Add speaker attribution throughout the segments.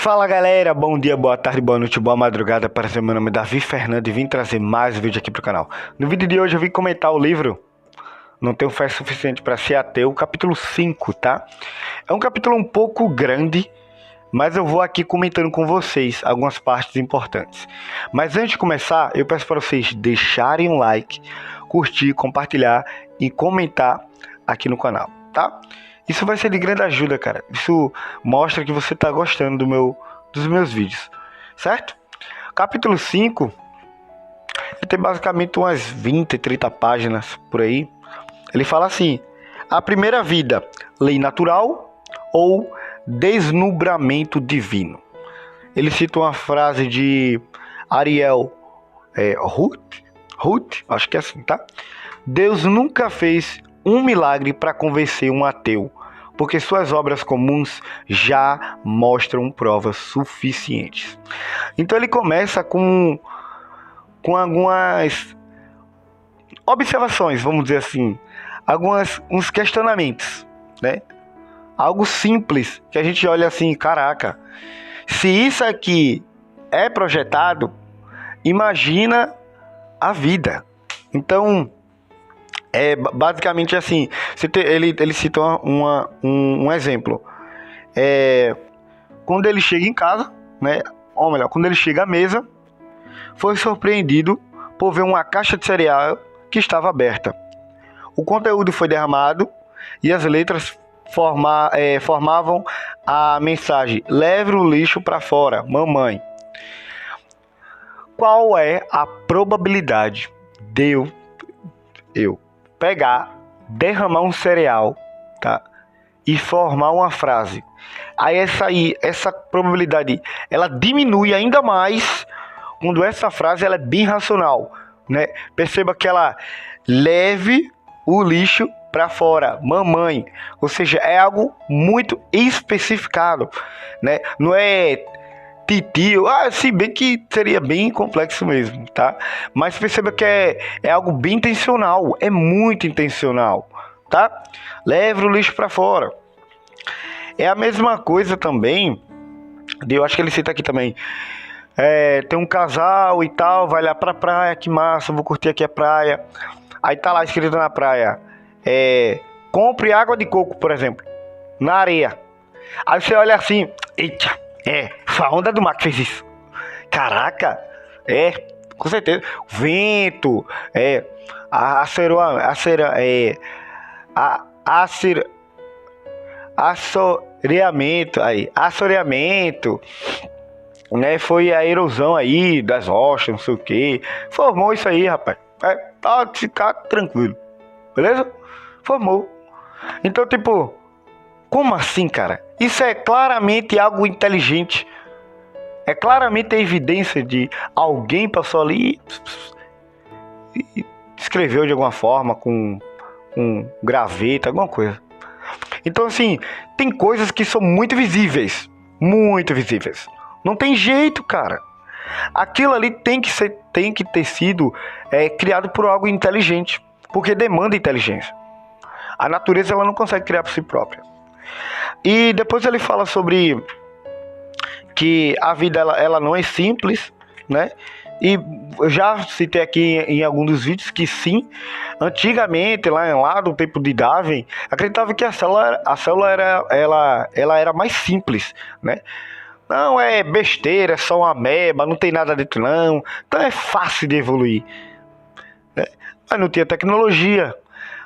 Speaker 1: Fala galera, bom dia, boa tarde, boa noite, boa madrugada. Para ser meu nome é Davi Fernando e vim trazer mais um vídeo aqui pro canal. No vídeo de hoje eu vim comentar o livro Não Tenho Fé Suficiente para Ser Ateu, capítulo 5, tá? É um capítulo um pouco grande, mas eu vou aqui comentando com vocês algumas partes importantes. Mas antes de começar, eu peço para vocês deixarem um like, curtir, compartilhar e comentar aqui no canal, tá? Isso vai ser de grande ajuda, cara. Isso mostra que você está gostando dos meus vídeos, certo? Capítulo 5, ele tem basicamente umas 20, 30 páginas por aí. Ele fala assim: a primeira vida, lei natural ou deslumbramento divino. Ele cita uma frase de Ariel Ruth, acho que é assim, tá? Deus nunca fez um milagre para convencer um ateu, porque suas obras comuns já mostram provas suficientes. Então ele começa com algumas observações, vamos dizer assim, uns questionamentos, né? Algo simples, que a gente olha assim, caraca, se isso aqui é projetado, imagina a vida. Então, basicamente assim, ele cita um exemplo. Quando ele chega em casa, né? Ou melhor, quando ele chega à mesa, foi surpreendido por ver uma caixa de cereal que estava aberta. O conteúdo foi derramado e as letras formavam a mensagem: leve o lixo para fora, mamãe. Qual é a probabilidade de eu pegar, derramar um cereal, tá? E formar uma frase? Aí essa probabilidade, ela diminui ainda mais quando essa frase ela é bem racional, né? Perceba que ela leve o lixo para fora, mamãe. Ou seja, é algo muito especificado, né? Não é titio, se bem que seria bem complexo mesmo, tá? Mas perceba que é algo bem intencional, é muito intencional, tá? Leve o lixo para fora. É a mesma coisa também, eu acho que ele cita aqui também, tem um casal e tal, vai lá pra praia, que massa, vou curtir aqui a praia. Aí tá lá escrito na praia, compre água de coco, por exemplo, na areia. Aí você olha assim, eita, foi a onda do mar que fez isso. Caraca, com certeza. Vento, assoreamento, né? Foi a erosão aí das rochas, não sei o que. Formou isso aí, rapaz. Pode ficar tranquilo, beleza? Formou. Então, tipo, como assim, cara? Isso é claramente algo inteligente. É claramente a evidência de alguém passou ali e escreveu de alguma forma com graveto, alguma coisa. Então, assim, tem coisas que são muito visíveis. Muito visíveis. Não tem jeito, cara. Aquilo ali tem que ter sido criado por algo inteligente. Porque demanda inteligência. A natureza ela não consegue criar por si própria. E depois ele fala sobre que a vida ela não é simples, né? E eu já citei aqui em alguns dos vídeos que sim, antigamente, lá no tempo de Darwin, acreditava que a célula era mais simples, né? Não é besteira, é só uma ameba, não tem nada dentro não, então é fácil de evoluir, né? Mas não tinha tecnologia.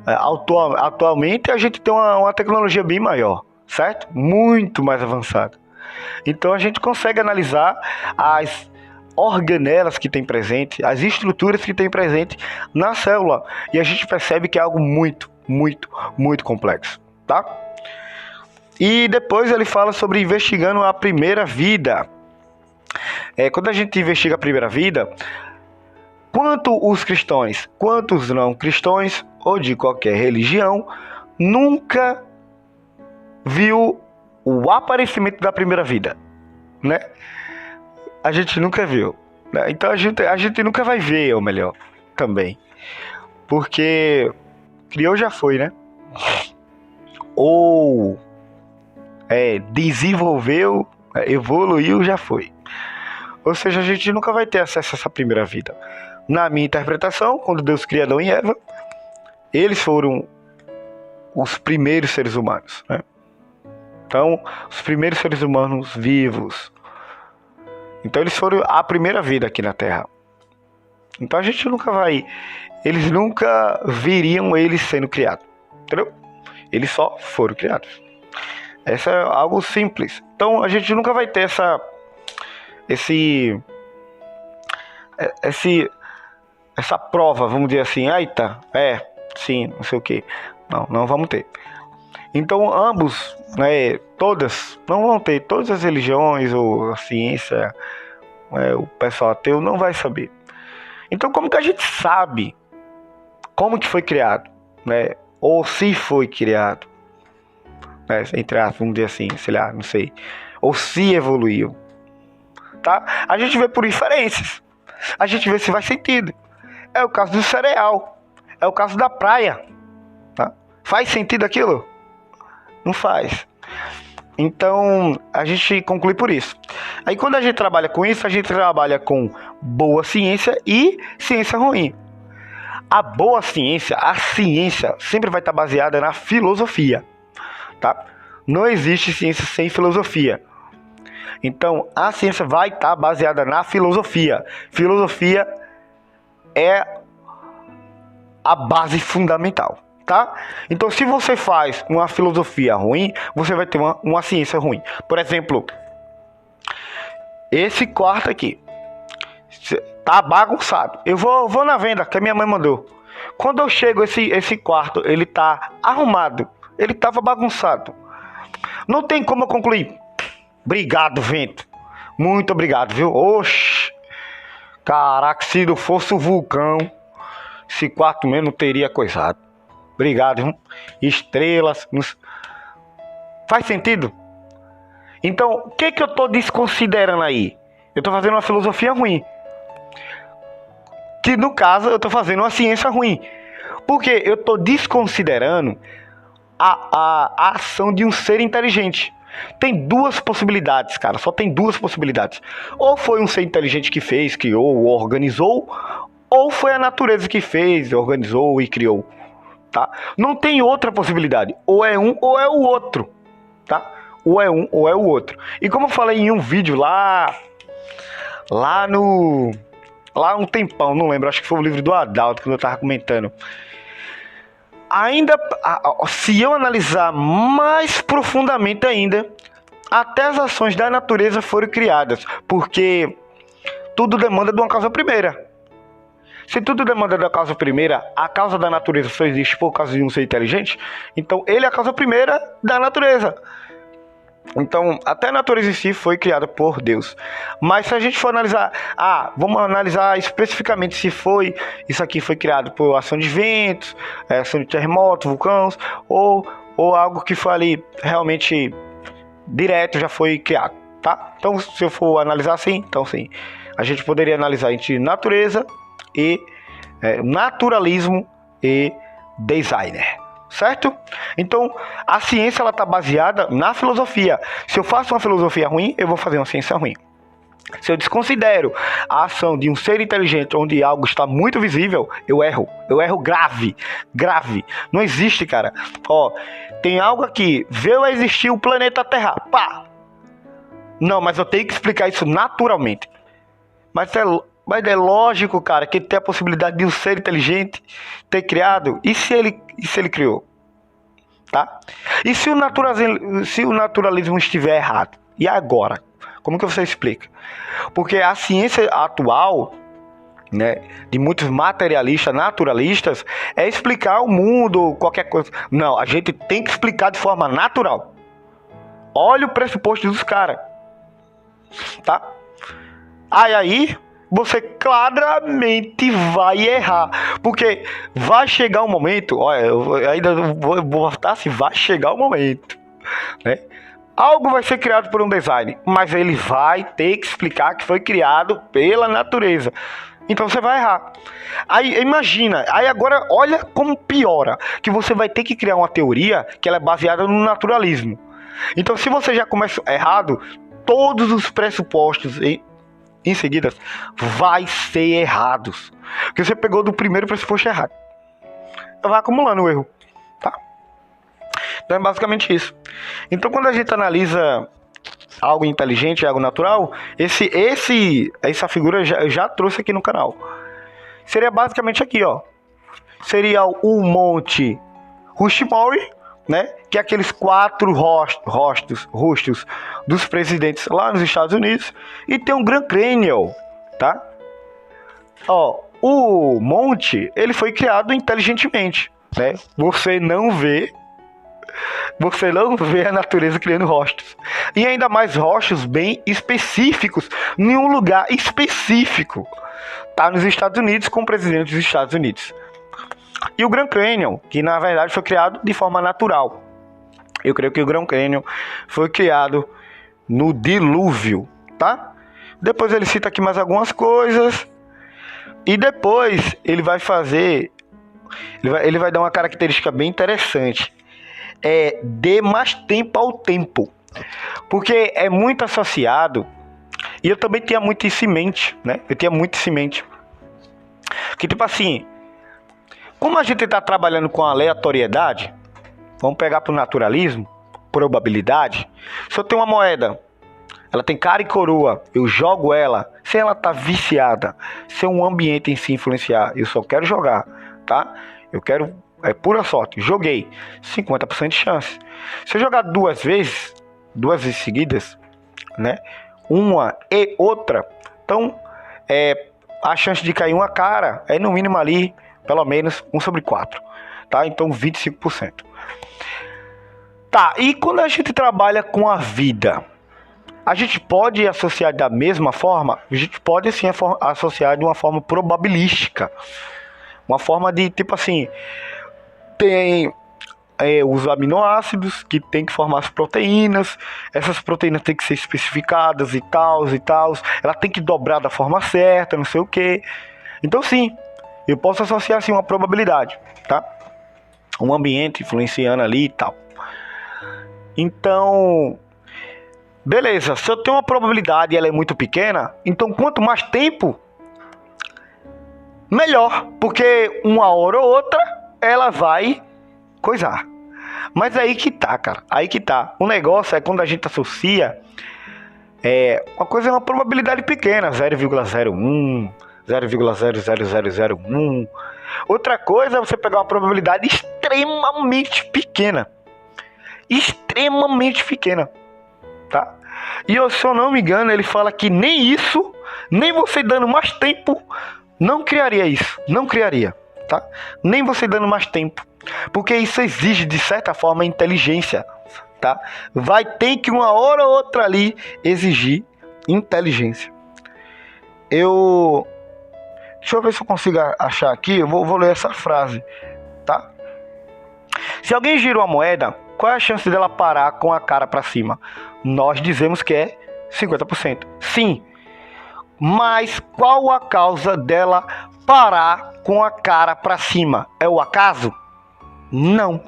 Speaker 1: Atualmente a gente tem uma tecnologia bem maior, certo? Muito mais avançada. Então a gente consegue analisar as organelas que tem presente, as estruturas que tem presente na célula, e a gente percebe que é algo muito, muito, muito complexo, tá? E depois ele fala sobre investigando a primeira vida. Quando a gente investiga a primeira vida, quanto os cristãos, quanto os não cristãos, ou de qualquer religião, nunca viu o aparecimento da primeira vida, né? A gente nunca viu, né? Então a gente nunca vai ver, ou melhor, também. Porque criou já foi, né? Ou desenvolveu Evoluiu, já foi. Ou seja, a gente nunca vai ter acesso a essa primeira vida. Na minha interpretação, quando Deus cria Adão e Eva, eles foram os primeiros seres humanos, né? Então, os primeiros seres humanos vivos. Então, eles foram a primeira vida aqui na Terra. Então, a gente nunca vai... Eles nunca viriam eles sendo criados, entendeu? Eles só foram criados. Essa é algo simples. Então, a gente nunca vai ter essa prova, vamos dizer assim, eita, sim, não sei o que. Não vamos ter. Então ambos, né, não vão ter, todas as religiões ou a ciência, o pessoal ateu não vai saber. Então como que a gente sabe como que foi criado, né, ou se foi criado, né, entre aspas, vamos dizer assim, sei lá, não sei, ou se evoluiu, tá? A gente vê por inferências, a gente vê se faz sentido. É o caso do cereal, é o caso da praia, tá? Faz sentido aquilo? Não faz. Então, a gente conclui por isso. Aí, quando a gente trabalha com isso, a gente trabalha com boa ciência e ciência ruim. A boa ciência, a ciência, sempre vai estar baseada na filosofia, tá? Não existe ciência sem filosofia. Então, a ciência vai estar baseada na filosofia. Filosofia é a base fundamental, tá? Então, se você faz uma filosofia ruim, você vai ter uma ciência ruim. Por exemplo, esse quarto aqui tá bagunçado. Eu vou na venda que a minha mãe mandou. Quando eu chego, esse quarto, ele tá arrumado. Ele tava bagunçado. Não tem como eu concluir. Obrigado, vento. Muito obrigado, viu? Oxi. Caraca, se não fosse o vulcão, esse quarto mesmo não teria coisado. Obrigado, viu? Estrelas. Faz sentido? Então, o que eu tô desconsiderando aí? Eu tô fazendo uma filosofia ruim. Que no caso, eu tô fazendo uma ciência ruim. Porque eu tô desconsiderando a ação de um ser inteligente. Tem duas possibilidades, cara. Só tem duas possibilidades. Ou foi um ser inteligente que fez, criou, organizou, ou foi a natureza que fez, organizou e criou, tá? Não tem outra possibilidade. Ou é um ou é o outro, tá? Ou é um ou é o outro. E como eu falei em um vídeo lá um tempão, não lembro, acho que foi o livro do Adalto que eu tava comentando. Ainda, se eu analisar mais profundamente ainda, até as ações da natureza foram criadas, porque tudo demanda de uma causa primeira. Se tudo demanda da causa primeira, a causa da natureza só existe por causa de um ser inteligente, então ele é a causa primeira da natureza. Então, até a natureza em si foi criada por Deus. Mas se a gente for analisar, vamos analisar especificamente se isso aqui foi criado por ação de ventos, ação de terremotos, vulcões, ou algo que foi ali realmente direto, já foi criado, tá? Então, se eu for analisar assim, então sim, a gente poderia analisar entre natureza e naturalismo e designer. Certo? Então, a ciência ela está baseada na filosofia. Se eu faço uma filosofia ruim, eu vou fazer uma ciência ruim. Se eu desconsidero a ação de um ser inteligente onde algo está muito visível, eu erro. Eu erro grave. Grave. Não existe, cara. Tem algo aqui. Veio a existir o planeta Terra. Pá! Não, mas eu tenho que explicar isso naturalmente. Mas é lógico, cara, que tem a possibilidade de um ser inteligente ter criado. E se ele criou? Tá? E se o naturalismo estiver errado? E agora? Como que você explica? Porque a ciência atual, né, de muitos materialistas, naturalistas, é explicar o mundo, qualquer coisa. Não, a gente tem que explicar de forma natural. Olha o pressuposto dos caras. Tá? Aí você claramente vai errar, porque vai chegar um momento, eu ainda vou botar assim, vai chegar um momento, né? Algo vai ser criado por um design, mas ele vai ter que explicar que foi criado pela natureza. Então você vai errar. Aí imagina, agora olha como piora, que você vai ter que criar uma teoria que ela é baseada no naturalismo. Então se você já começa errado, todos os pressupostos em seguida vai ser errados. Porque você pegou do primeiro pressuposto errado. Vai acumulando o erro. Tá? Então é basicamente isso. Então quando a gente analisa algo inteligente, algo natural, essa figura eu já trouxe aqui no canal. Seria basicamente aqui, ó. Seria o Monte Rushmore, né? Que é aqueles 4 rostos dos presidentes lá nos Estados Unidos. E tem um Grand Canyon, tá? Ó, o monte, ele foi criado inteligentemente, né? Você não vê a natureza criando rostos. E ainda mais rostos bem específicos, em um lugar específico. Tá nos Estados Unidos, com o presidente dos Estados Unidos. E o Grand Canyon, que na verdade foi criado de forma natural. Eu creio que o Grand Canyon foi criado no dilúvio, tá? Depois ele cita aqui mais algumas coisas. E depois ele vai fazer... Ele vai dar uma característica bem interessante. Dê mais tempo ao tempo. Porque é muito associado... E eu também tinha muito isso em mente, né? Eu tinha muito isso em mente. Que tipo assim... Como a gente está trabalhando com aleatoriedade, vamos pegar para o naturalismo, probabilidade. Se eu tenho uma moeda, ela tem cara e coroa, eu jogo ela, se ela está viciada, se um ambiente em si influenciar, eu só quero jogar, tá? Eu quero, é pura sorte, joguei, 50% de chance. Se eu jogar duas vezes seguidas, né? Uma e outra, então a chance de cair uma cara é no mínimo ali, pelo menos 1/4, tá? Então 25%. Tá, e quando a gente trabalha com a vida, a gente pode associar da mesma forma? A gente pode sim associar de uma forma probabilística. Uma forma de, tipo assim, tem os aminoácidos que tem que formar as proteínas. Essas proteínas tem que ser especificadas e tal. Ela tem que dobrar da forma certa, não sei o que. Então sim, eu posso associar assim uma probabilidade, tá? Um ambiente influenciando ali e tal. Então, beleza, se eu tenho uma probabilidade e ela é muito pequena, então quanto mais tempo, melhor. Porque uma hora ou outra, ela vai coisar. Mas aí que tá, cara. Aí que tá. O negócio é quando a gente associa, uma coisa é uma probabilidade pequena, 0,01... 0,00001. Outra coisa é você pegar uma probabilidade extremamente pequena. Extremamente pequena, tá? E se eu não me engano, ele fala que nem isso, nem você dando mais tempo, não criaria isso. Não criaria, tá? Nem você dando mais tempo. Porque isso exige, de certa forma, inteligência, tá? Vai ter que uma hora ou outra ali exigir inteligência. Deixa eu ver se eu consigo achar aqui. Eu vou ler essa frase, tá? Se alguém gira uma moeda, qual é a chance dela parar com a cara para cima? Nós dizemos que é 50%. Sim. Mas qual a causa dela parar com a cara para cima? É o acaso? Não.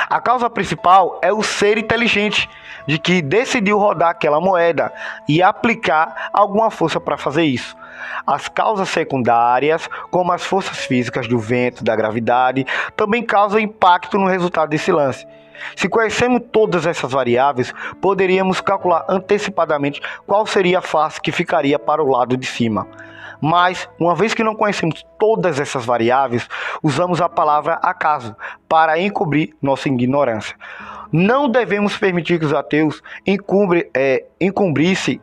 Speaker 1: A causa principal é o ser inteligente, de que decidiu rodar aquela moeda e aplicar alguma força para fazer isso. As causas secundárias, como as forças físicas do vento, da gravidade, também causam impacto no resultado desse lance. Se conhecermos todas essas variáveis, poderíamos calcular antecipadamente qual seria a face que ficaria para o lado de cima. Mas, uma vez que não conhecemos todas essas variáveis, usamos a palavra acaso para encobrir nossa ignorância. Não devemos permitir que os ateus encobrissem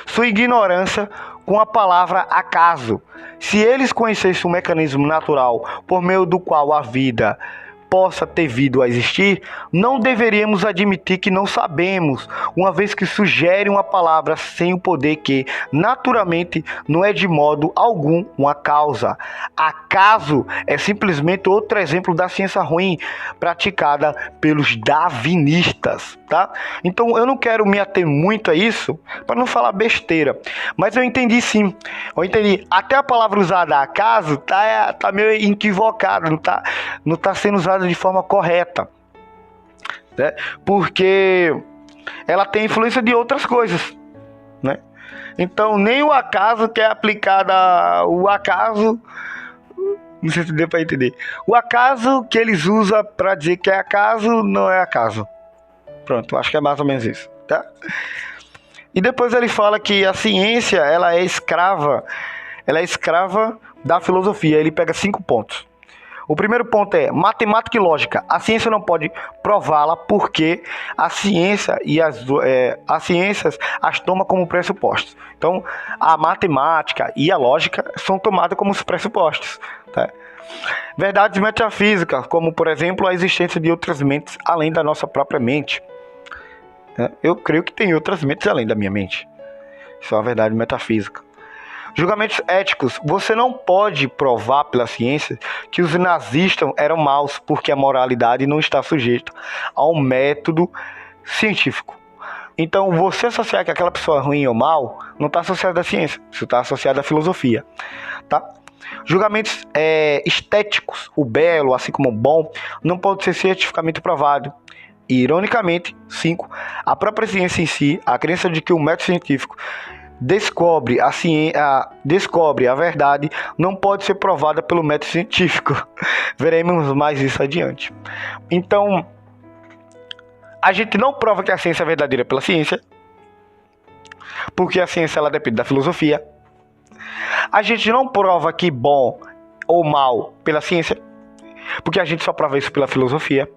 Speaker 1: sua ignorância com a palavra acaso. Se eles conhecessem o mecanismo natural por meio do qual a vida possa ter vindo a existir, não deveríamos admitir que não sabemos, uma vez que sugere uma palavra sem o poder que, naturalmente, não é de modo algum uma causa. Acaso é simplesmente outro exemplo da ciência ruim praticada pelos darwinistas, tá? Então eu não quero me ater muito a isso para não falar besteira, mas eu entendi sim. Eu entendi. Até a palavra usada acaso tá meio equivocada, não tá sendo usada de forma correta. né? Porque ela tem influência de outras coisas, né? Então, nem o acaso que é aplicado o acaso, não sei se deu para entender. O acaso que eles usam para dizer que é acaso não é acaso. Pronto, acho que é mais ou menos isso, tá? E depois ele fala que a ciência, ela é escrava da filosofia. Ele pega 5 pontos. O primeiro ponto é matemática e lógica. A ciência não pode prová-la porque a ciência e as ciências as toma como pressupostos. Então, a matemática e a lógica são tomadas como os pressupostos, tá? Verdades metafísicas, como, por exemplo, a existência de outras mentes além da nossa própria mente. Eu creio que tem outras mentes além da minha mente. Isso é uma verdade metafísica. Julgamentos éticos. Você não pode provar pela ciência que os nazistas eram maus porque a moralidade não está sujeita a um método científico. Então, você associar que aquela pessoa é ruim ou mal não está associado à ciência. Isso está associado à filosofia, tá? Julgamentos estéticos. O belo, assim como o bom, não pode ser cientificamente provado. E, ironicamente, 5. A própria ciência em si, a crença de que o método científico descobre a verdade, não pode ser provada pelo método científico. Veremos mais isso adiante. Então, a gente não prova que a ciência é verdadeira pela ciência, porque a ciência ela depende da filosofia. A gente não prova que bom ou mal pela ciência, porque a gente só prova isso pela filosofia.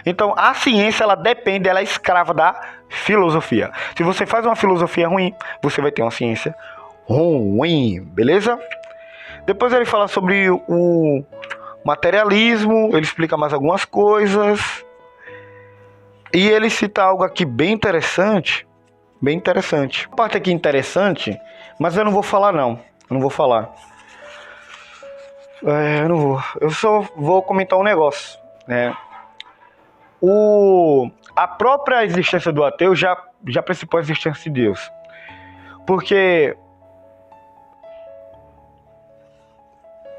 Speaker 1: Então, a ciência, ela depende, ela é escrava da filosofia. Se você faz uma filosofia ruim, você vai ter uma ciência ruim, beleza? Depois ele fala sobre o materialismo, ele explica mais algumas coisas. E ele cita algo aqui bem interessante. A parte aqui interessante, mas eu não vou falar não. Eu não vou falar. Eu só vou comentar um negócio, né? A própria existência do ateu já pressupõe a existência de Deus. Porque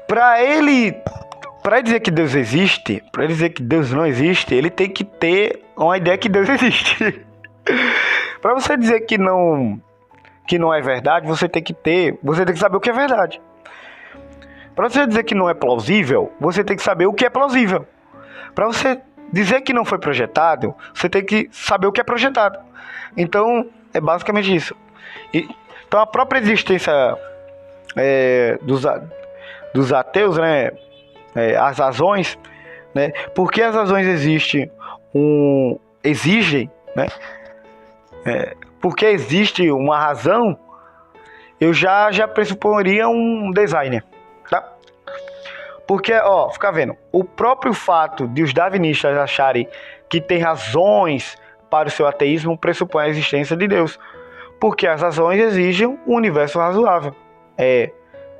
Speaker 1: para dizer que Deus existe, para dizer que Deus não existe, ele tem que ter uma ideia que Deus existe. Para você dizer que não é verdade, você tem que saber o que é verdade. Para você dizer que não é plausível, você tem que saber o que é plausível. Para você dizer que não foi projetado, você tem que saber o que é projetado. Então, é basicamente isso. Então, a própria existência dos ateus, né, as razões, né, por que as razões exigem, né, porque existe uma razão, eu já pressuporia um designer, tá? Porque, fica vendo, o próprio fato de os darwinistas acharem que tem razões para o seu ateísmo pressupõe a existência de Deus. Porque as razões exigem um universo razoável.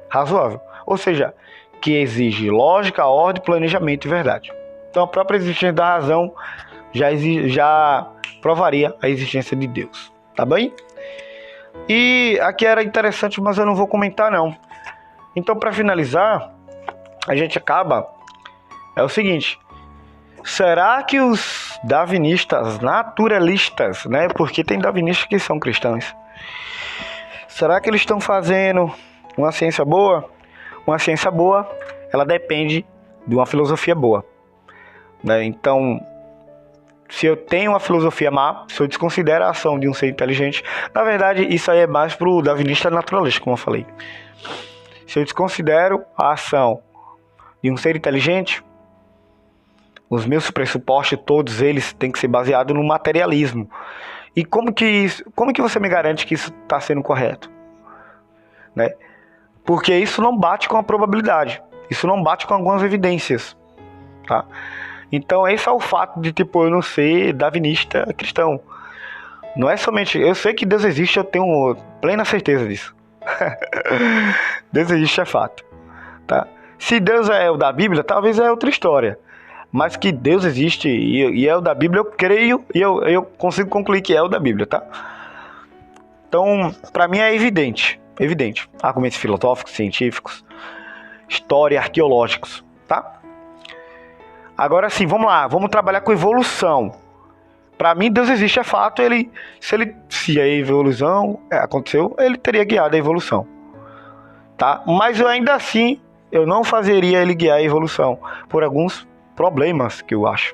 Speaker 1: Razoável. Ou seja, que exige lógica, ordem, planejamento e verdade. Então a própria existência da razão já provaria a existência de Deus. Tá bem? E aqui era interessante, mas eu não vou comentar não. Então, para finalizar, a gente acaba, é o seguinte: será que os darwinistas naturalistas, né, porque tem darwinistas que são cristãos, será que eles estão fazendo uma ciência boa? Uma ciência boa, ela depende de uma filosofia boa, né? Então, se eu tenho uma filosofia má, se eu desconsidero a ação de um ser inteligente, na verdade isso aí é mais para o darwinista naturalista, como eu falei. Se eu desconsidero a ação de um ser inteligente, os meus pressupostos, todos eles têm que ser baseados no materialismo. E como que você me garante que isso está sendo correto? Né? Porque isso não bate com a probabilidade. Isso não bate com algumas evidências. Tá? Então esse é o fato de eu não ser darwinista cristão. Não é somente... Eu sei que Deus existe, eu tenho plena certeza disso. Deus existe é fato. Tá? Se Deus é o da Bíblia, talvez é outra história. Mas que Deus existe e é o da Bíblia, eu creio e eu consigo concluir que é o da Bíblia, tá? Então, para mim é evidente. Argumentos filosóficos, científicos, história, arqueológicos, tá? Agora sim, vamos lá, vamos trabalhar com evolução. Para mim, Deus existe, é fato. Se a evolução aconteceu, ele teria guiado a evolução, tá? Mas eu ainda assim, eu não fazeria ele guiar a evolução por alguns problemas que eu acho.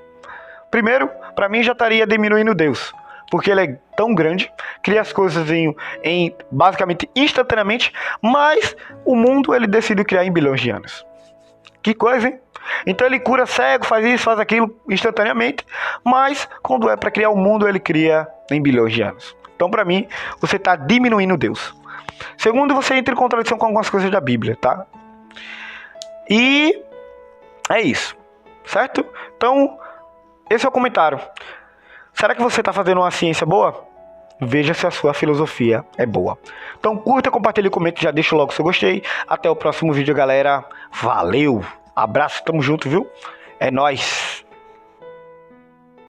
Speaker 1: Primeiro, para mim já estaria diminuindo Deus, porque ele é tão grande, cria as coisas em basicamente instantaneamente, mas o mundo ele decidiu criar em bilhões de anos. Que coisa, hein? Então ele cura cego, faz isso, faz aquilo instantaneamente, mas quando é para criar o mundo, ele cria em bilhões de anos. Então, para mim, você está diminuindo Deus. Segundo, você entra em contradição com algumas coisas da Bíblia, tá? E é isso, certo? Então, esse é o comentário. Será que você está fazendo uma ciência boa? Veja se a sua filosofia é boa. Então curta, compartilhe, comente, já deixa logo o seu gostei. Até o próximo vídeo, galera. Valeu, abraço, tamo junto, viu? É nóis.